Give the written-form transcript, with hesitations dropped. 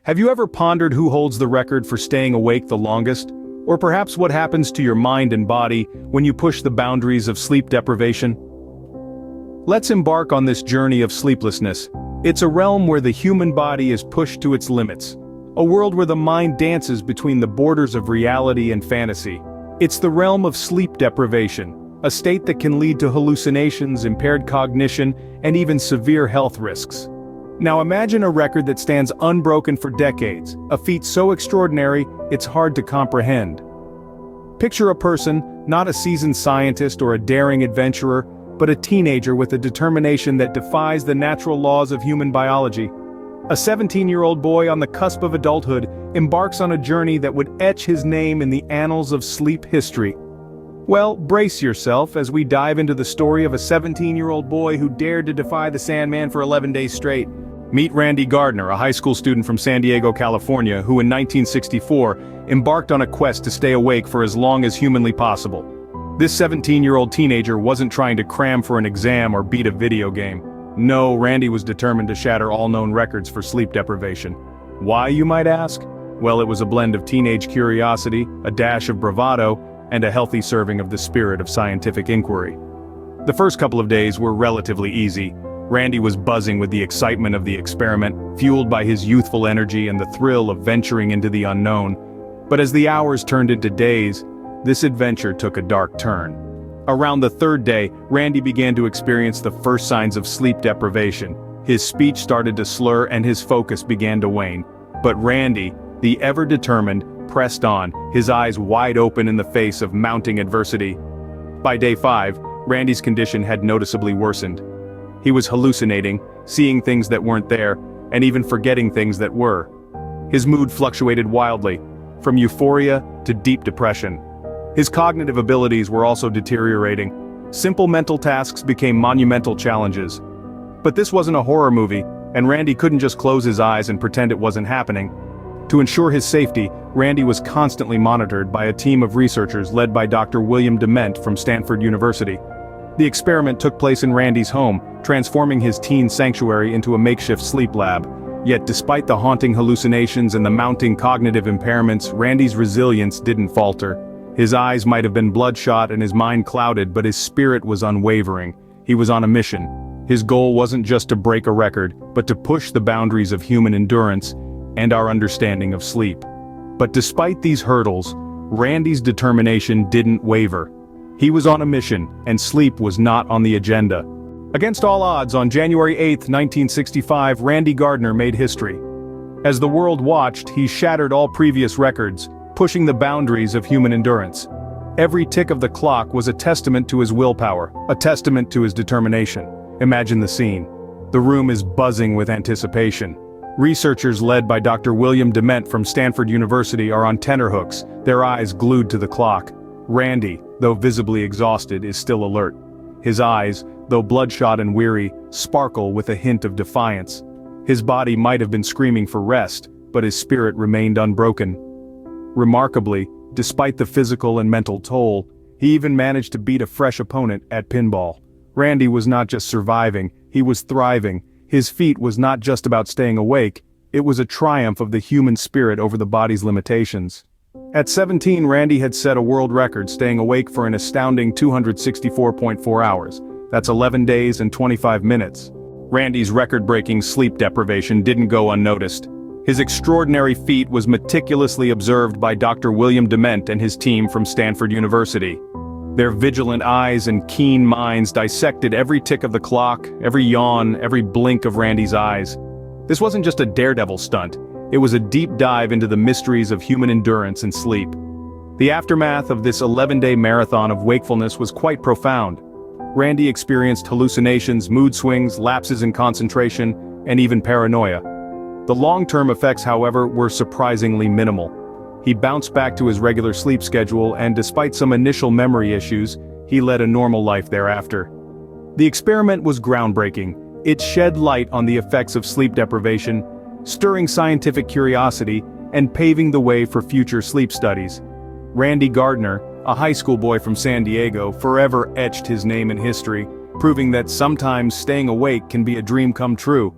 Have you ever pondered who holds the record for staying awake the longest? Or perhaps what happens to your mind and body when you push the boundaries of sleep deprivation? Let's embark on this journey of sleeplessness. It's a realm where the human body is pushed to its limits. A world where the mind dances between the borders of reality and fantasy. It's the realm of sleep deprivation, a state that can lead to hallucinations, impaired cognition, and even severe health risks. Now imagine a record that stands unbroken for decades, a feat so extraordinary, it's hard to comprehend. Picture a person, not a seasoned scientist or a daring adventurer, but a teenager with a determination that defies the natural laws of human biology. A 17-year-old boy on the cusp of adulthood embarks on a journey that would etch his name in the annals of sleep history. Well, brace yourself as we dive into the story of a 17-year-old boy who dared to defy the Sandman for 11 days straight. Meet Randy Gardner, a high school student from San Diego, California, who in 1964 embarked on a quest to stay awake for as long as humanly possible. This 17-year-old teenager wasn't trying to cram for an exam or beat a video game. No, Randy was determined to shatter all known records for sleep deprivation. Why, you might ask? Well, it was a blend of teenage curiosity, a dash of bravado, and a healthy serving of the spirit of scientific inquiry. The first couple of days were relatively easy. Randy was buzzing with the excitement of the experiment, fueled by his youthful energy and the thrill of venturing into the unknown. But as the hours turned into days, this adventure took a dark turn. Around the third day, Randy began to experience the first signs of sleep deprivation. His speech started to slur and his focus began to wane. But Randy, the ever-determined, pressed on, his eyes wide open in the face of mounting adversity. By day 5, Randy's condition had noticeably worsened. He was hallucinating, seeing things that weren't there, and even forgetting things that were. His mood fluctuated wildly, from euphoria to deep depression. His cognitive abilities were also deteriorating. Simple mental tasks became monumental challenges. But this wasn't a horror movie, and Randy couldn't just close his eyes and pretend it wasn't happening. To ensure his safety, Randy was constantly monitored by a team of researchers led by Dr. William Dement from Stanford University. The experiment took place in Randy's home, transforming his teen sanctuary into a makeshift sleep lab. Yet despite the haunting hallucinations and the mounting cognitive impairments, Randy's resilience didn't falter. His eyes might have been bloodshot and his mind clouded, but his spirit was unwavering. He was on a mission. His goal wasn't just to break a record, but to push the boundaries of human endurance and our understanding of sleep. But despite these hurdles, Randy's determination didn't waver. He was on a mission, and sleep was not on the agenda. Against all odds, on January 8, 1965, Randy Gardner made history. As the world watched, he shattered all previous records, pushing the boundaries of human endurance. Every tick of the clock was a testament to his willpower, a testament to his determination. Imagine the scene. The room is buzzing with anticipation. Researchers led by Dr. William Dement from Stanford University are on tenterhooks, their eyes glued to the clock. Randy, though visibly exhausted, is still alert. His eyes, though bloodshot and weary, sparkle with a hint of defiance. His body might have been screaming for rest, but his spirit remained unbroken. Remarkably, despite the physical and mental toll, he even managed to beat a fresh opponent at pinball. Randy was not just surviving, he was thriving. His feat was not just about staying awake, it was a triumph of the human spirit over the body's limitations. At 17, Randy had set a world record, staying awake for an astounding 264.4 hours. That's 11 days and 25 minutes. Randy's record-breaking sleep deprivation didn't go unnoticed. His extraordinary feat was meticulously observed by Dr. William Dement and his team from Stanford University. Their vigilant eyes and keen minds dissected every tick of the clock, every yawn, every blink of Randy's eyes. This wasn't just a daredevil stunt. It was a deep dive into the mysteries of human endurance and sleep. The aftermath of this 11-day marathon of wakefulness was quite profound. Randy experienced hallucinations, mood swings, lapses in concentration, and even paranoia. The long-term effects, however, were surprisingly minimal. He bounced back to his regular sleep schedule, and despite some initial memory issues, he led a normal life thereafter. The experiment was groundbreaking. It shed light on the effects of sleep deprivation, stirring scientific curiosity and paving the way for future sleep studies. Randy Gardner, a high school boy from San Diego, forever etched his name in history, proving that sometimes staying awake can be a dream come true.